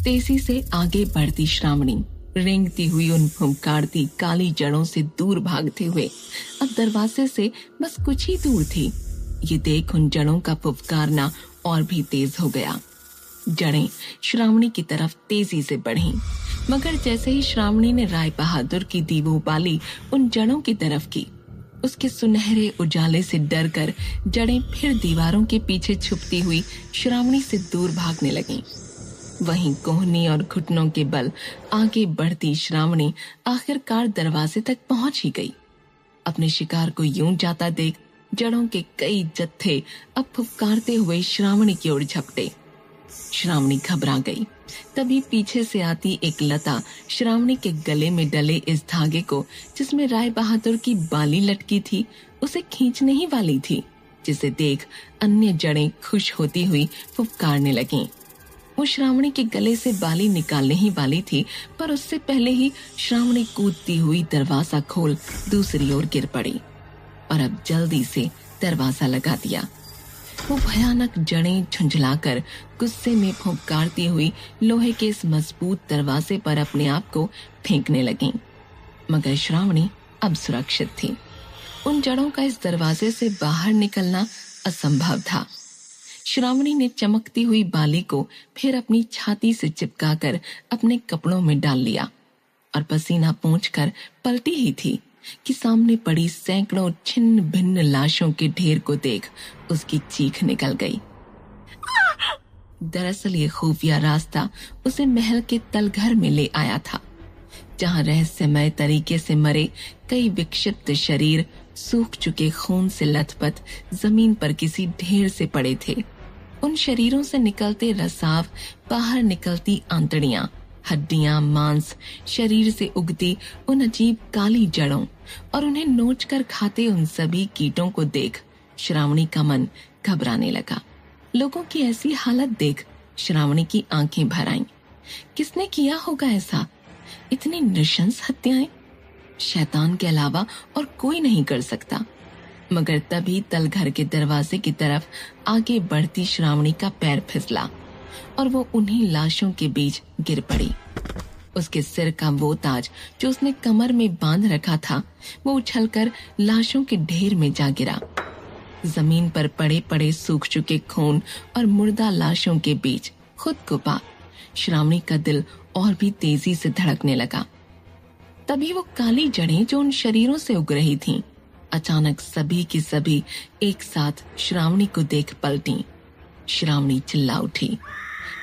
तेजी से आगे बढ़ती श्रावणी रेंगती हुई उन फुंकारती काली जड़ों से दूर भागते हुए अब दरवाजे से बस कुछ ही दूर थी। ये देख उन जड़ों का फुफकारना और भी तेज हो गया। जड़ें श्रावणी की तरफ तेजी से बढ़ीं, मगर जैसे ही श्रावणी ने राय बहादुर की दीवो बाली उन जड़ों की तरफ की, उसके सुनहरे उजाले से डरकर जड़ें फिर दीवारों के पीछे छुपती हुई श्रावणी से दूर भागने लगीं। वहीं कोहनी और घुटनों के बल आगे बढ़ती श्रावणी आखिरकार दरवाजे तक पहुंच ही गई। अपने शिकार को यूं जाता देख जड़ों के कई जत्थे अब फुफकारते हुए श्रावणी की ओर झपटे। श्रावणी घबरा गई। तभी पीछे से आती एक लता श्रावणी के गले में डले इस धागे को, जिसमें राय बहादुर की बाली लटकी थी, उसे खींचने ही वाली थी, जिसे देख अन्य जड़ें खुश होती हुई फुफकारने लगीं। वो श्रावणी के गले से बाली निकालने ही वाली थी, पर उससे पहले ही श्रावणी कूदती हुई दरवाजा खोल दूसरी ओर गिर पड़ी और अब जल्दी से दरवाजा लगा दिया। वो भयानक जड़ें झुंझलाकर गुस्से में फुंकारती हुई लोहे के इस मजबूत दरवाजे पर अपने आप को फेंकने लगीं, मगर श्रावणी अब सुरक्षित थी। उन जड़ों का इस दरवाजे से बाहर निकलना असंभव था। श्रावणी ने चमकती हुई बाली को फिर अपनी छाती से चिपकाकर अपने कपड़ों में डाल लिया और पसीना पोंछकर पलटी ही थी कि सामने पड़ी सैकड़ों छिन्न भिन्न लाशों के ढेर को देख उसकी चीख निकल गई। दरअसल ये खुफिया रास्ता उसे महल के तलघर में ले आया था, जहां रहस्यमय तरीके से मरे कई विक्षिप्त शरीर सूख चुके खून से लथपथ जमीन पर किसी ढेर से पड़े थे। उन शरीरों से निकलते रसाव, बाहर निकलती आंतड़ियां, हड्डियां, मांस, शरीर से उगती उन अजीब काली जड़ों और उन्हें नोचकर खाते उन सभी कीटों को देख श्रावणी का मन घबराने लगा। लोगों की ऐसी हालत देख श्रावणी की आंखें भर आईं। किसने किया होगा ऐसा? इतनी नृशंस हत्याएं शैतान के अलावा और कोई नहीं कर सकता। मगर तभी तलघर के दरवाजे की तरफ आगे बढ़ती श्रावणी का पैर फिसला और वो उन्हीं लाशों के बीच गिर पड़ी। उसके सिर का वो ताज जो उसने कमर में बांध रखा था, वो उछलकर लाशों के ढेर में जा गिरा। जमीन पर पड़े पड़े सूख चुके खून और मुर्दा लाशों के बीच खुद को पा श्रावणी का दिल और भी तेजी से धड़कने लगा। तभी वो काली जड़ें जो उन शरीरों से उग रही थीं, अचानक सभी की सभी एक साथ श्रावणी को देख पलटी। श्रावणी चिल्ला उठी,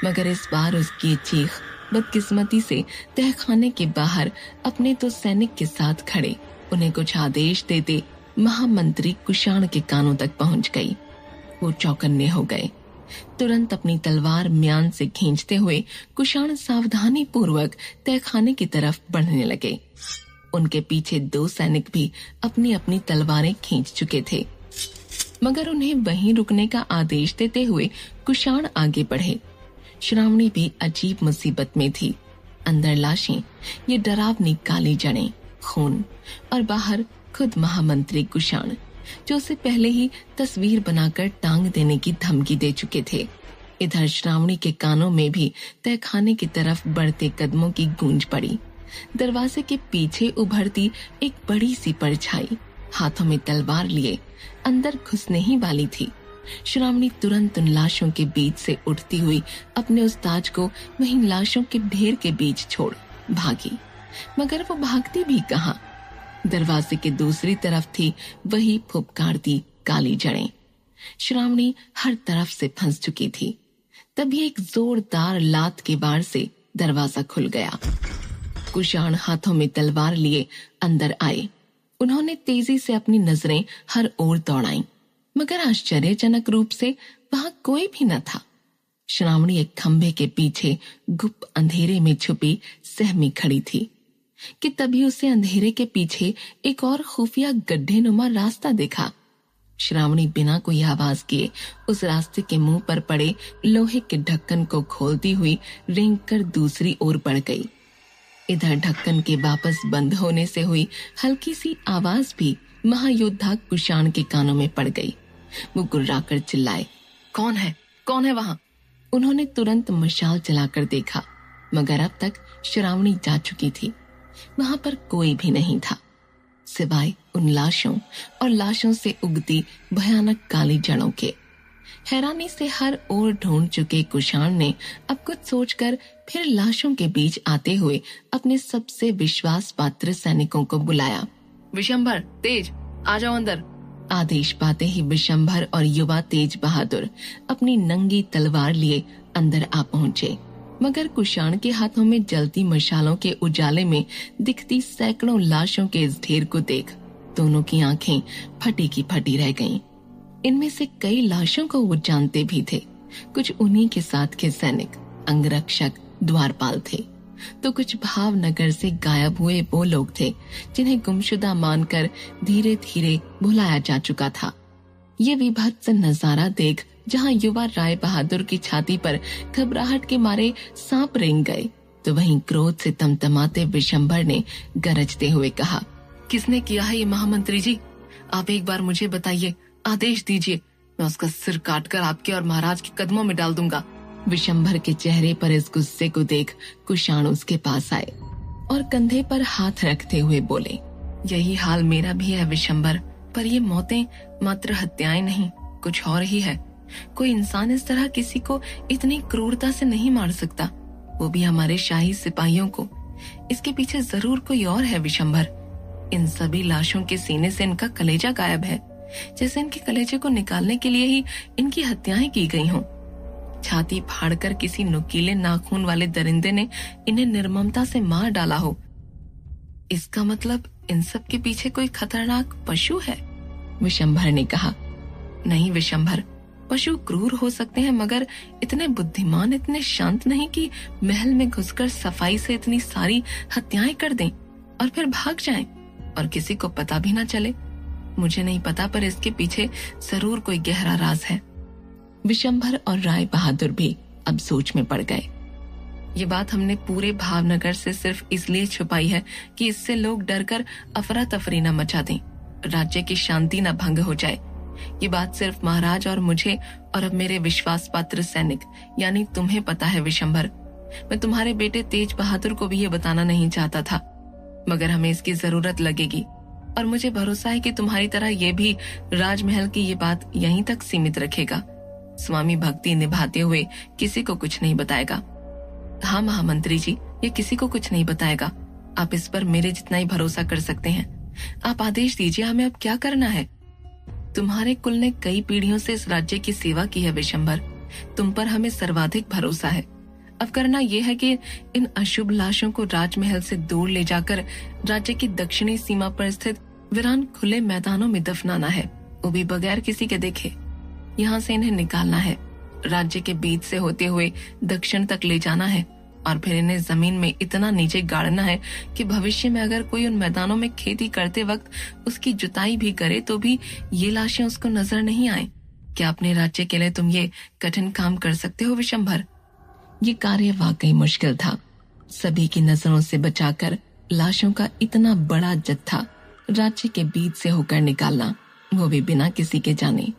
मगर इस बार उसकी चीख बदकिस्मती से तहखाने के बाहर अपने तो सैनिक के साथ खड़े उन्हें कुछ आदेश देते महामंत्री कुषाण के कानों तक पहुंच गई। वो चौकन्ने हो गए। तुरंत अपनी तलवार म्यान से खींचते हुए कुषाण सावधानी पूर्वक तहखाने की तरफ बढ़ने लगे। उनके पीछे दो सैनिक भी अपनी अपनी तलवारें खींच चुके थे, मगर उन्हें वहीं रुकने का आदेश देते हुए कुषाण आगे बढ़े। श्रावणी भी अजीब मुसीबत में थी। अंदर लाशें, ये डरावनी काली जड़ें, खून और बाहर खुद महामंत्री कुषाण, जो उसे पहले ही तस्वीर बनाकर टांग देने की धमकी दे चुके थे। इधर श्रावणी के कानों में भी तहखाने की तरफ बढ़ते कदमों की गूंज पड़ी। दरवाजे के पीछे उभरती एक बड़ी सी परछाई हाथों में तलवार लिए अंदर घुसने ही वाली थी। श्रावणी तुरंत उन लाशों के बीच से उठती हुई अपने उस ताज को वहीं लाशों के ढेर के बीच छोड़ भागी, मगर वो भागती भी कहाँ। दरवाजे के दूसरी तरफ थी वही फुफकारती काली जड़ें। श्रावणी हर तरफ से फंस चुकी थी। तभी एक जोरदार लात के वार से दरवाजा खुल गया। कुषाण हाथों में तलवार लिए अंदर आए। उन्होंने तेजी से अपनी नजरें हर ओर दौड़ाईं, मगर आश्चर्यजनक रूप से वहां कोई भी न था। श्रावणी एक खंभे के पीछे गुप्त अंधेरे में छुपी सहमी खड़ी थी कि तभी उसे अंधेरे के पीछे एक और खुफिया गड्ढेनुमा रास्ता दिखा। श्रावणी बिना कोई आवाज किए उस रास्ते के मुंह पर पड़े लोहे के ढक्कन को खोलती हुई रेंगकर दूसरी ओर बढ़ गई। इधर ढक्कन के वापस बंद होने से हुई हल्की सी आवाज भी महायोद्धा कुषाण के कानों में पड़ गई। वो गुर्राकर चिल्लाए, कौन है वहां? उन्होंने तुरंत मशाल जलाकर देखा मगर अब तक श्रावणी जा चुकी थी। वहां पर कोई भी नहीं था सिवाय उन लाशों और लाशों से उगती भयानक काली जड़ों के। हैरानी से हर ओर ढूंढ चुके कुषाण ने अब कुछ सोचकर फिर लाशों के बीच आते हुए अपने सबसे विश्वास पात्र सैनिकों को बुलाया। विशंभर, तेज, आ जाओ अंदर। आदेश पाते ही विशंभर और युवा तेज बहादुर अपनी नंगी तलवार लिए अंदर आ पहुंचे, मगर कुषाण के हाथों में जलती मशालों के उजाले में दिखती सैकड़ों लाशों के इस ढेर को देख दोनों की आंखें फटी की फटी रह गईं। इनमें से कई लाशों को वो जानते भी थे। कुछ उन्हीं के साथ के सैनिक, अंगरक्षक, द्वारपाल थे, तो कुछ भावनगर से गायब हुए वो लोग थे जिन्हें गुमशुदा मानकर धीरे धीरे भुलाया जा चुका था। ये विभत्स नजारा देख जहां युवा राय बहादुर की छाती पर घबराहट के मारे सांप रेंग गए, तो वहीं क्रोध से तमतमाते विशंभर ने गरजते हुए कहा, किसने किया है ये महामंत्री जी? आप एक बार मुझे बताइए, आदेश दीजिए, मैं उसका सिर काटकर आपके और महाराज के कदमों में डाल दूंगा। विशंभर के चेहरे पर इस गुस्से को देख कुषाण उसके पास आए और कंधे पर हाथ रखते हुए बोले, यही हाल मेरा भी है विशंभर, पर ये मौतें मात्र हत्याएं नहीं, कुछ और ही है। कोई इंसान इस तरह किसी को इतनी क्रूरता से नहीं मार सकता, वो भी हमारे शाही सिपाहियों को। इसके पीछे जरूर कोई और है विशंभर। इन सभी लाशों के सीने से इनका कलेजा गायब है, जैसे इनके कलेजे को निकालने के लिए ही इनकी हत्याएं की गई हों। छाती फाड़कर किसी नुकीले नाखून वाले दरिंदे ने इन्हें निर्ममता से मार डाला हो। इसका मतलब इन सब के पीछे कोई खतरनाक पशु है। विशंभर ने कहा, नहीं विशंभर, पशु क्रूर हो सकते हैं मगर इतने बुद्धिमान, इतने शांत नहीं कि महल में घुसकर सफाई से इतनी सारी हत्याएं कर दें और फिर भाग जाएं और किसी को पता भी ना चले। मुझे नहीं पता, पर इसके पीछे जरूर कोई गहरा राज है। विशंभर और राय बहादुर भी अब सोच में पड़ गए। ये बात हमने पूरे भावनगर से सिर्फ इसलिए छुपाई है कि इससे लोग डरकर अफरा तफरी न मचा दें, राज्य की शांति न भंग हो जाए। ये बात सिर्फ महाराज और मुझे और अब मेरे विश्वास पात्र सैनिक यानी तुम्हें पता है विशंभर। मैं तुम्हारे बेटे तेज बहादुर को भी ये बताना नहीं चाहता था, मगर हमें इसकी जरूरत लगेगी और मुझे भरोसा है कि तुम्हारी तरह ये भी राजमहल की ये बात यहीं तक सीमित रखेगा। स्वामी भक्ति निभाते हुए किसी को कुछ नहीं बताएगा। हाँ महामंत्री जी, ये किसी को कुछ नहीं बताएगा। आप इस पर मेरे जितना ही भरोसा कर सकते हैं। आप आदेश दीजिए, हमें अब क्या करना है? तुम्हारे कुल ने कई पीढ़ियों से इस राज्य की सेवा की है विशंभर, तुम पर हमें सर्वाधिक भरोसा है। अब करना यह है कि इन अशुभ लाशों को राजमहल से दूर ले जाकर राज्य की दक्षिणी सीमा पर स्थित वीरान खुले मैदानों में दफनाना है, वो भी बगैर किसी के देखे। यहाँ से इन्हें निकालना है, राज्य के बीच से होते हुए दक्षिण तक ले जाना है और फिर इन्हें जमीन में इतना नीचे गाड़ना है कि भविष्य में अगर कोई उन मैदानों में खेती करते वक्त उसकी जुताई भी करे तो भी ये लाशें उसको नजर नहीं आए। क्या अपने राज्य के लिए तुम ये कठिन काम कर सकते हो विशंभर? ये कार्य वाकई मुश्किल था। सभी की नजरों से बचाकर लाशों का इतना बड़ा जत्था राज्य के बीच से होकर निकालना, वो भी बिना किसी के जाने।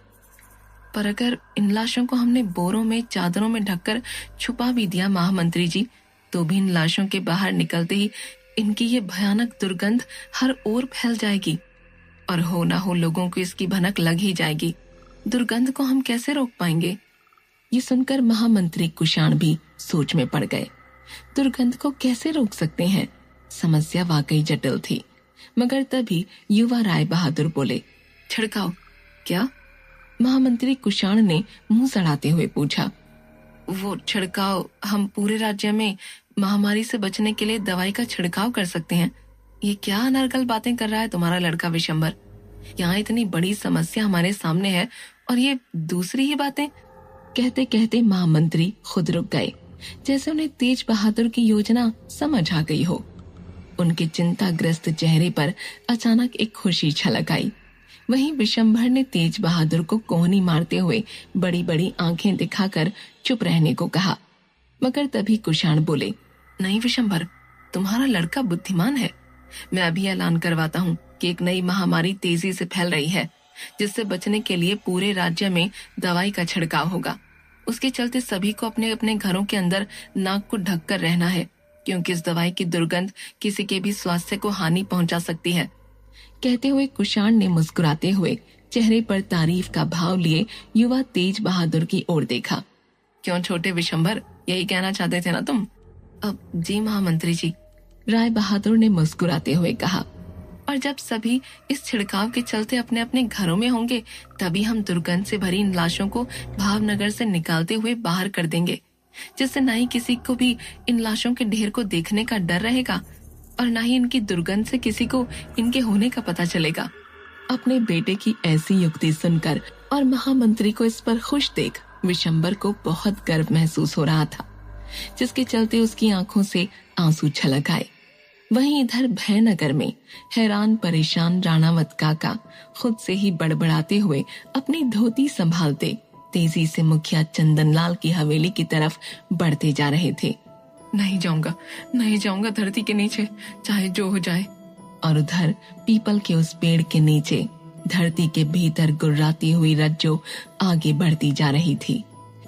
पर अगर इन लाशों को हमने बोरों में, चादरों में ढककर छुपा भी दिया महामंत्री जी, तो भी इन लाशों के बाहर निकलते ही इनकी ये भयानक दुर्गंध हर ओर फैल जाएगी और हो ना हो लोगों को इसकी भनक लग ही जाएगी। दुर्गंध को हम कैसे रोक पाएंगे? ये सुनकर महामंत्री कुषाण भी सोच में पड़ गए। दुर्गंध को कैसे रोक सकते हैं? समस्या वाकई जटिल थी, मगर तभी युवा राय बहादुर बोले, छिड़काव। क्या? महामंत्री कुषाण ने मुंह सड़ाते हुए पूछा। वो छिड़काव, हम पूरे राज्य में महामारी से बचने के लिए दवाई का छिड़काव कर सकते हैं। ये क्या अनर्गल बातें कर रहा है तुम्हारा लड़का विशंभर? यहाँ इतनी बड़ी समस्या हमारे सामने है और ये दूसरी ही बातें। कहते कहते महामंत्री खुद रुक गए, जैसे उन्हें तेज बहादुर की योजना समझ आ गई हो। उनके चिंताग्रस्त चेहरे पर अचानक एक खुशी छलक आई। वहीं विशंभर ने तेज बहादुर को कोहनी मारते हुए बड़ी बड़ी आंखें दिखाकर चुप रहने को कहा, मगर तभी कुषाण बोले, नहीं विशंभर, तुम्हारा लड़का बुद्धिमान है। मैं अभी ऐलान करवाता हूँ कि एक नई महामारी तेजी से फैल रही है, जिससे बचने के लिए पूरे राज्य में दवाई का छिड़काव होगा। उसके चलते सभी को अपने अपने घरों के अंदर नाक को ढककर रहना है, क्योंकि इस दवाई की दुर्गंध किसी के भी स्वास्थ्य को हानि पहुंचा सकती है। कहते हुए कुशाण ने मुस्कुराते हुए चेहरे पर तारीफ का भाव लिए युवा तेज बहादुर की ओर देखा। क्यों छोटे विशंभर, यही कहना चाहते थे ना तुम? अब जी महामंत्री जी, राय बहादुर ने मुस्कुराते हुए कहा। और जब सभी इस छिड़काव के चलते अपने अपने घरों में होंगे, तभी हम दुर्गंध से भरी इन लाशों को भावनगर से निकालते हुए बाहर कर देंगे, जिससे न ही किसी को भी इन लाशों के ढेर को देखने का डर रहेगा और न ही इनकी दुर्गंध से किसी को इनके होने का पता चलेगा। अपने बेटे की ऐसी युक्ति सुनकर और महामंत्री को इस पर खुश देख विशंबर को बहुत गर्व महसूस हो रहा था, जिसके चलते उसकी आंखों से आंसू छलक आए। वहीं इधर भयनगर में हैरान परेशान राणावत काका खुद से ही बड़बड़ाते हुए अपनी धोती संभालते तेजी से मुखिया चंदनलाल की हवेली की तरफ बढ़ते जा रहे थे। नहीं जाऊंगा धरती के नीचे, चाहे जो हो जाए। और उधर पीपल के उस पेड़ के नीचे धरती के भीतर गुर्राती हुई रज्जो आगे बढ़ती जा रही थी।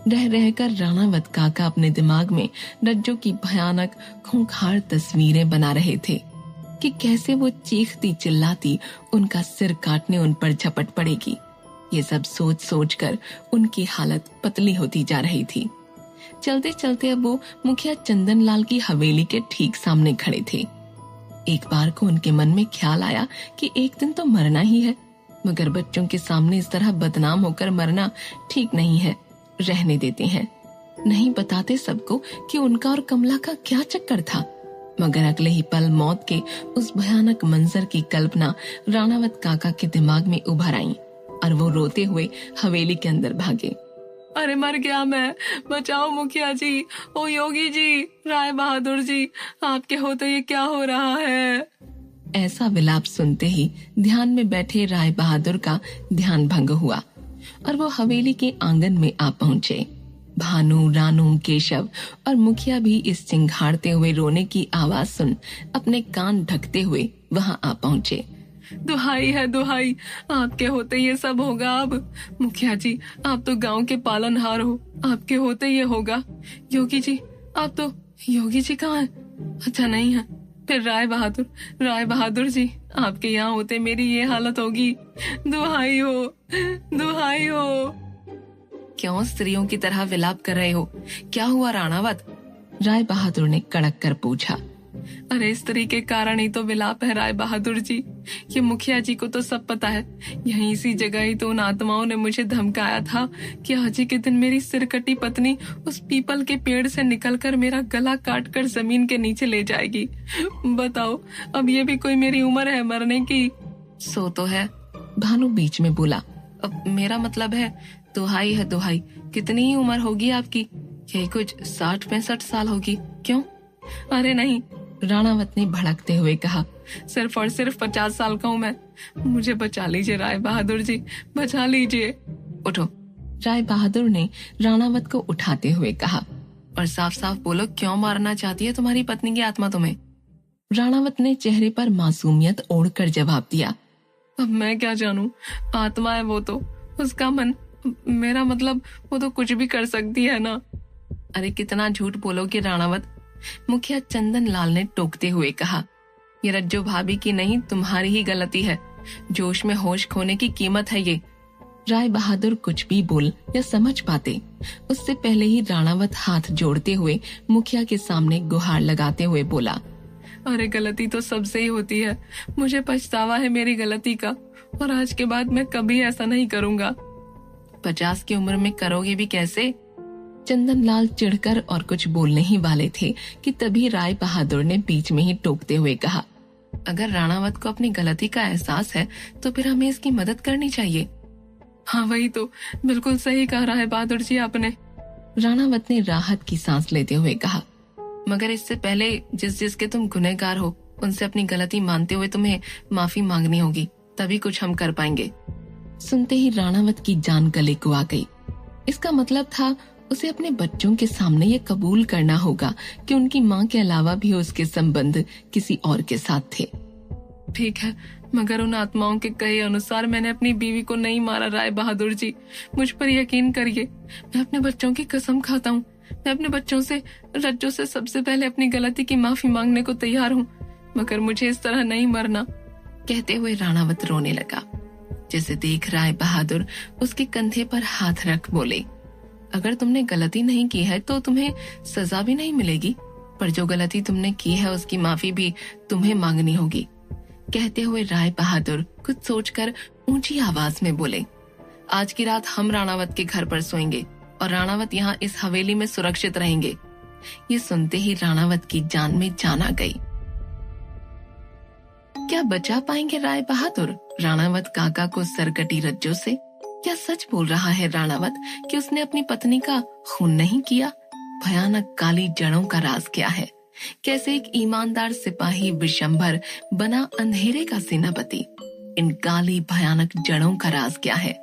रह रहकर राणावत काका अपने दिमाग में रज्जो की भयानक खूंखार तस्वीरें बना रहे थे कि कैसे वो चीखती चिल्लाती उनका सिर काटने उन पर झपट पड़ेगी। ये सब सोच सोच कर उनकी हालत पतली होती जा रही थी। चलते चलते अब वो मुखिया चंदनलाल की हवेली के ठीक सामने खड़े थे। एक बार को उनके मन में ख्याल आया कि एक दिन तो मरना ही है, मगर बच्चों के सामने इस तरह बदनाम होकर मरना ठीक नहीं है, रहने देते हैं। नहीं बताते सबको कि उनका और कमला का क्या चक्कर था। मगर अगले ही पल मौत के उस भयानक मंजर की कल्पना राणावत काका के दिमाग में उभर आई और वो रोते हुए हवेली के अंदर भागे। अरे मर गया मैं, बचाओ मुखिया जी, ओ योगी जी, राय बहादुर जी, आपके होते ये क्या हो रहा है? ऐसा विलाप सुनते ही ध्यान में बैठे राय बहादुर का ध्यान भंग हुआ और वो हवेली के आंगन में आ पहुंचे। भानु, रानू, केशव और मुखिया भी इस चिंघाड़ते हुए रोने की आवाज सुन अपने कान ढकते हुए वहां आ पहुंचे। दुहाई है दुहाई, आपके होते ये सब होगा अब। मुखिया जी, आप तो गांव के पालनहार हो, आपके होते ये होगा। योगी जी, आप तो, योगी जी कहाँ है? अच्छा नहीं है। फिर राय बहादुर जी, आपके यहाँ होते मेरी ये हालत होगी। दुहाई हो। क्यों स्त्रियों की तरह विलाप कर रहे हो? क्या हुआ राणावत? राय बहादुर ने कड़क कर पूछा। अरे स्त्री के कारण ही तो विलाप है राय बहादुर जी। ये मुखिया जी को तो सब पता है। यहीं इसी जगह ही तो उन आत्माओं ने मुझे धमकाया था कि आज ही के दिन मेरी सिरकटी पत्नी उस पीपल के पेड़ से निकलकर मेरा गला काट कर जमीन के नीचे ले जाएगी। बताओ, अब ये भी कोई मेरी उम्र है मरने की? सो तो है, भानु बीच में बोला। अब मेरा मतलब है दुहाई है दुहाई। कितनी ही उम्र होगी आपकी? यही कुछ 60-65 साल होगी। क्यों? अरे नहीं, राणावत ने भड़कते हुए कहा। सिर्फ और सिर्फ 50 साल का हूँ मैं। मुझे बचा लीजिए राय बहादुर जी, बचा लीजिए। उठो। राय बहादुर ने राणावत को उठाते हुए कहा। और साफ साफ बोलो, क्यों मारना चाहती है तुम्हारी पत्नी की आत्मा तुम्हें? राणावत ने चेहरे पर मासूमियत ओढ़कर जवाब दिया। अब मैं क्या जानूं, आत्मा है वो तो, उसका मन, मेरा मतलब वो तो कुछ भी कर सकती है ना। अरे कितना झूठ बोलोगे राणावत, मुखिया चंदनलाल ने टोकते हुए कहा। ये रज्जो भाभी की नहीं, तुम्हारी ही गलती है। जोश में होश खोने की कीमत है ये। राय बहादुर कुछ भी बोल या समझ पाते उससे पहले ही राणावत हाथ जोड़ते हुए मुखिया के सामने गुहार लगाते हुए बोला। अरे गलती तो सबसे ही होती है। मुझे पछतावा है मेरी गलती का, और आज के बाद मैं कभी ऐसा नहीं करूंगा। 50 की उम्र में करोगे भी कैसे? चंदनलाल चिढ़कर और कुछ बोलने ही वाले थे कि तभी राय बहादुर ने बीच में ही टोकते हुए कहा। अगर राणावत को अपनी गलती का एहसास है तो फिर हमें इसकी मदद करनी चाहिए। हाँ वही तो, बिल्कुल सही कहा राय बहादुर जी आपने। राणावत ने राहत की सांस लेते हुए कहा। मगर इससे पहले जिसके तुम गुनहगार हो उनसे अपनी गलती मानते हुए तुम्हें माफी मांगनी होगी, तभी कुछ हम कर पाएंगे। सुनते ही राणावत की जान गले को आ गई। इसका मतलब था उसे अपने बच्चों के सामने ये कबूल करना होगा कि उनकी माँ के अलावा भी उसके संबंध किसी और के साथ थे। ठीक है, मगर उन आत्माओं के कहे अनुसार मैंने अपनी बीवी को नहीं मारा राय बहादुर जी। मुझ पर यकीन करिए, मैं अपने बच्चों की कसम खाता हूँ। मैं अपने बच्चों से, रज्जो से सबसे पहले अपनी गलती की माफी मांगने को तैयार हूँ, मगर मुझे इस तरह नहीं मरना। कहते हुए राणावत रोने लगा, जिसे देख राय बहादुर उसके कंधे पर हाथ रख बोले, अगर तुमने गलती नहीं की है तो तुम्हें सजा भी नहीं मिलेगी, पर जो गलती तुमने की है उसकी माफी भी तुम्हें मांगनी होगी। कहते हुए राय बहादुर कुछ सोचकर ऊंची आवाज में बोले, आज की रात हम राणावत के घर पर सोएंगे और राणावत यहाँ इस हवेली में सुरक्षित रहेंगे। ये सुनते ही राणावत की जान में जान आ गई। क्या बचा पाएंगे राय बहादुर राणावत काका को सरकटी रज्जों से? क्या सच बोल रहा है राणावत कि उसने अपनी पत्नी का खून नहीं किया? भयानक काली जड़ों का राज क्या है? कैसे एक ईमानदार सिपाही विशंभर बना अंधेरे का सेनापति? इन काली भयानक जड़ों का राज क्या है?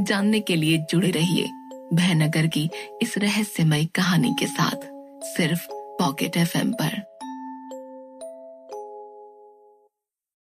जानने के लिए जुड़े रहिए भयनगर की इस रहस्यमय कहानी के साथ, सिर्फ पॉकेट FM पर।